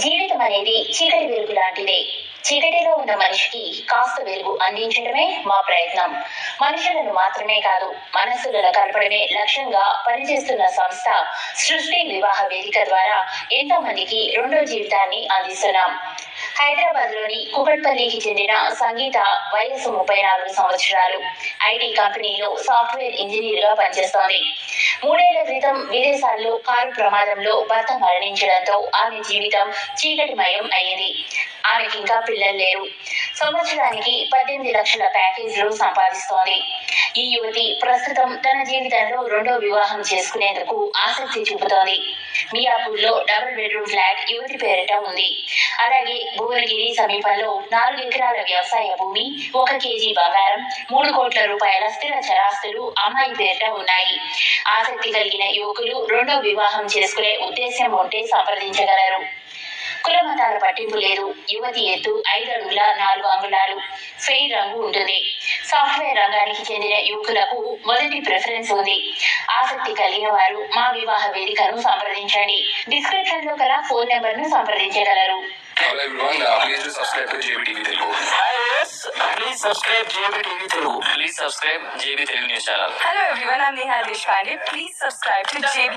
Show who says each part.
Speaker 1: జీవితం అనేది చీకటి వెలుగు లాంటిదే. చీకటిలో ఉన్న మనిషికి కాస్త వెలుగు అందించడమే మా ప్రయత్నం. మనుషులను మాత్రమే కాదు, మనస్సులను కలపడమే లక్ష్యంగా పనిచేస్తున్న సంస్థ సృష్టి వివాహ వేదిక ద్వారా ఎంతో మందికి రెండో జీవితాన్ని అందిస్తున్నాం. హైదరాబాద్ లోని కుకట్పల్లికి చెందిన సంగీత వయసు 34 సంవత్సరాలు. ఐటీ కంపెనీలో సాఫ్ట్వేర్ ఇంజనీర్ గా పనిచేస్తోంది. 3 ఏళ్ల క్రితం విదేశాల్లో కారు ప్రమాదంలో భర్త మరణించడంతో ఆమె జీవితం చీకటిమయం అయింది. ఆమెకి ఇంకా పిల్లలు లేరు. సంవత్సరానికి 18 లక్షల ప్యాకేజీలు సంపాదిస్తోంది. ఈ యువతి ప్రస్తుతం తన జీవితంలో రెండో వివాహం చేసుకునేందుకు ఆసక్తి చూపుతోంది. మియాపూర్లో డబుల్ బెడ్రూమ్ ఫ్లాట్ యువతి పేరిట ఉంది. అలాగే భువనగిరి సమీపంలో 4 ఎకరాల వ్యవసాయ భూమి, 1 కేజీ బంగారం, 3 కోట్ల రూపాయల స్థిర చరాస్తులు అమ్మాయి పేరిట ఉన్నాయి. ఆసక్తి కలిగిన యువకులు రెండో వివాహం చేసుకునే ఉద్దేశం ఉంటే సంప్రదించగలరు. కుల మతాల పట్టింపు లేదు. యువతి ఎత్తు 5 అడుగుల 4 అంగుళాలు, ఫెయిర్ రంగు ఉంటుంది. సాఫ్ట్వేర్ రంగానికి చెందిన యువకులకు మొదటి ప్రిఫరెన్స్ ఉంది. ఆసక్తి కలిగిన వారు మా వివాహ వేదికను సంప్రదించండి. డిస్క్రిప్షన్ లో గల ఫోన్ నెంబర్ ను సంప్రదించగలరు.
Speaker 2: Hello everyone, please do subscribe to JBTV Telugu.
Speaker 3: Hi yes, please subscribe JBTV Telugu.
Speaker 4: Please subscribe JB Telugu News channel.
Speaker 5: Hello everyone, I'm Neha Deshpande. Please subscribe to JB.